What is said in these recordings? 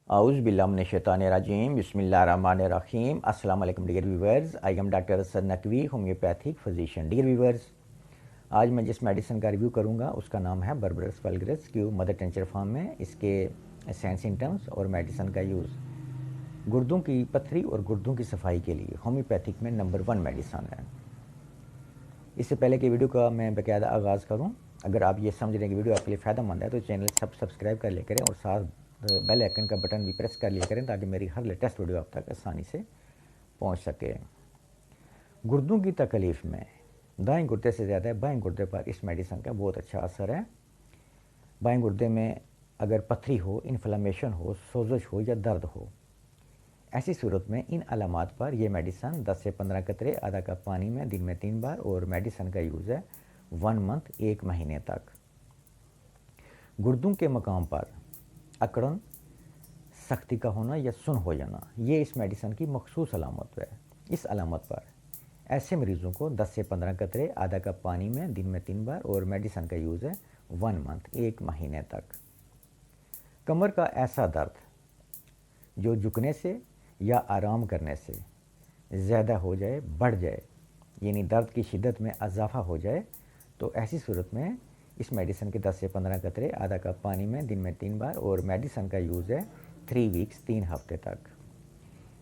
اعوذ باللہ من الشیطان الرجیم بسم اللہ الرحمن الرحیم السلام علیکم dear viewers, I am doctor Asad Naqvi, homeopathic physician. Dear viewers, آج میں جس میڈیسن کا ریویو کروں گا اس کا نام ہے بربرس ویلگرس کیو مدر ٹینچر فارم میں اس کے سائن سمٹمز اور میڈیسن کا یوز گردوں کی پتھری اور گردوں کی صفائی کے لیے ہومیوپیتھک میں نمبر 1 میڈیسن ہے۔ اس سے پہلے کہ ویڈیو کا میں باقاعدہ آغاز کروں، اگر آپ یہ سمجھ رہے ہیں کہ ویڈیو آپ کے لیے فائدہ مند ہے تو چینل سبسکرائب کر لیا کریں اور ساتھ بیل آئکن کا بٹن بھی پریس کر لیا کریں تاکہ میری ہر لیٹسٹ ویڈیو آپ تک آسانی سے پہنچ سکے۔ گردوں کی تکلیف میں دائیں گردے سے زیادہ بائیں گردے پر اس میڈیسن کا بہت اچھا اثر ہے۔ بائیں گردے میں اگر پتھری ہو، انفلامیشن ہو، سوزش ہو یا درد ہو، ایسی صورت میں ان علامات پر یہ میڈیسن 10 سے 15 قطرے آدھا کپ پانی میں دن میں 3 بار، اور میڈیسن کا یوز ہے 1 منتھ، 1 مہینے تک۔ گردوں کے مقام پر اکڑن، سختی کا ہونا یا سن ہو جانا، یہ اس میڈیسن کی مخصوص علامت ہے۔ اس علامت پر ایسے مریضوں کو 10 سے 15 قطرے آدھا کپ پانی میں دن میں 3 بار، اور میڈیسن کا یوز ہے 1 منتھ، 1 مہینے تک۔ کمر کا ایسا درد جو جھکنے سے یا آرام کرنے سے زیادہ ہو جائے، بڑھ جائے، یعنی درد کی شدت میں اضافہ ہو جائے، تو ایسی صورت میں اس میڈیسن کے 10 سے 15 قطرے آدھا کپ پانی میں دن میں 3 بار، اور میڈیسن کا یوز ہے 3 ویکس، 3 ہفتے تک۔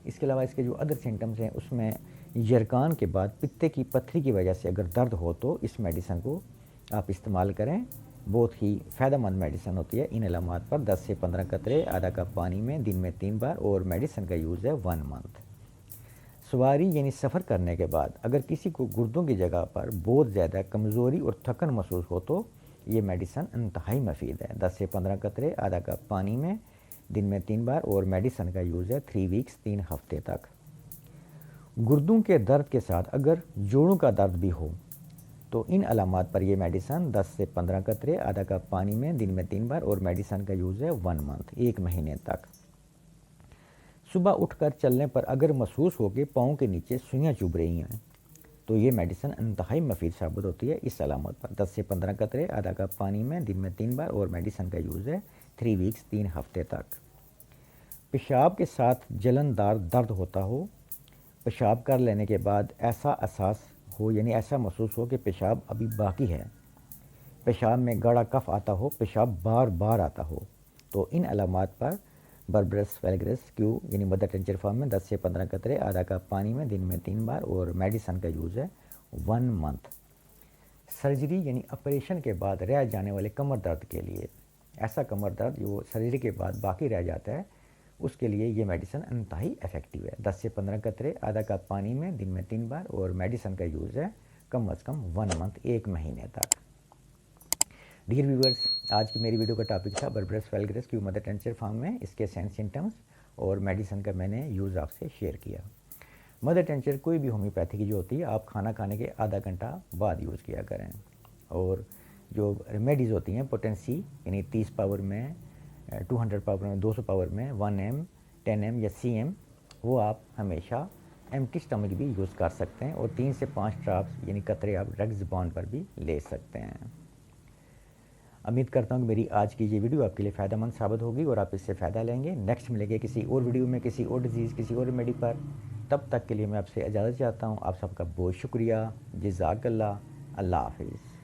اس کے علاوہ اس کے جو ادر سمٹمز ہیں اس میں یرکان کے بعد پتے کی پتھری کی وجہ سے اگر درد ہو تو اس میڈیسن کو آپ استعمال کریں، بہت ہی فائدہ مند میڈیسن ہوتی ہے۔ ان علامات پر 10 سے 15 قطرے آدھا کپ پانی میں دن میں 3 بار، اور میڈیسن کا یوز ہے 1 منتھ۔ سواری یعنی سفر کرنے کے بعد اگر کسی کو گردوں کی جگہ پر بہت زیادہ کمزوری اور تھکن محسوس ہو تو یہ میڈیسن انتہائی مفید ہے۔ 10 سے 15 قطرے آدھا کپ پانی میں دن میں 3 بار، اور میڈیسن کا یوز ہے 3 ویکس، 3 ہفتے تک۔ گردوں کے درد کے ساتھ اگر جوڑوں کا درد بھی ہو تو ان علامات پر یہ میڈیسن 10 سے 15 قطرے آدھا کپ پانی میں دن میں 3 بار، اور میڈیسن کا یوز ہے 1 منتھ، 1 مہینے تک۔ صبح اٹھ کر چلنے پر اگر محسوس ہو کہ پاؤں کے نیچے سوئیاں چبھ رہی ہیں تو یہ میڈیسن انتہائی مفید ثابت ہوتی ہے اس علامت پر۔ 10 سے 15 قطرے آدھا کپ پانی میں دن میں 3 بار، اور میڈیسن کا یوز ہے 3 ویکس، 3 ہفتے تک۔ پیشاب کے ساتھ جلن دار درد ہوتا ہو، پیشاب کر لینے کے بعد ایسا احساس ہو، یعنی ایسا محسوس ہو کہ پیشاب ابھی باقی ہے، پیشاب میں گاڑھا کف آتا ہو، پیشاب بار بار آتا ہو، تو ان علامات پر بربرس ویلگرس کیو یعنی مدر ٹینچر فارم میں 10 سے 15 قطرے آدھا کپ پانی میں دن میں 3 بار، اور میڈیسن کا یوز ہے 1 منتھ۔ سرجری یعنی آپریشن کے بعد رہ جانے والے کمر درد کے لیے، ایسا کمر درد جو سرجری کے بعد باقی رہ جاتا ہے، اس کے لیے یہ میڈیسن انتہائی افیکٹو ہے۔ 10 سے 15 قطرے آدھا کپ پانی میں دن میں 3 بار، اور میڈیسن کا یوز ہے کم از کم 1 منتھ، 1 مہینے تک۔ ڈیئر ویورز، آج کی میری ویڈیو کا ٹاپک تھا بربرس ویلگرس کیو مدر ٹینچر فارم میں اس کے سائن سمٹمز اور میڈیسن کا میں نے یوز آپ سے شیئر کیا۔ مدر ٹینچر کوئی بھی ہومیوپیتھی کی جو ہوتی ہے آپ کھانا کھانے کے آدھا گھنٹہ بعد یوز کیا کریں، اور جو ریمیڈیز ہوتی ہیں پوٹینسی یعنی 30 پاور میں، 200 پاور میں، 200 پاور میں، 1 ایم، 10 ایم یا سی ایم، وہ آپ ہمیشہ ایمٹی اسٹمک بھی یوز کر سکتے ہیں، اور 3 سے 5 ڈراپس یعنی قطرے آپ ڈائریکٹ زبان پر بھی لے سکتے ہیں۔ امید کرتا ہوں کہ میری آج کی یہ ویڈیو آپ کے لیے فائدہ مند ثابت ہوگی اور آپ اس سے فائدہ لیں گے۔ نیکسٹ ملیں گے کسی اور ویڈیو میں، کسی اور ڈیزیز، کسی اور ریمیڈی پر۔ تب تک کے لیے میں آپ سے اجازت چاہتا ہوں۔ آپ سب کا بہت شکریہ، جزاک اللہ، اللہ حافظ۔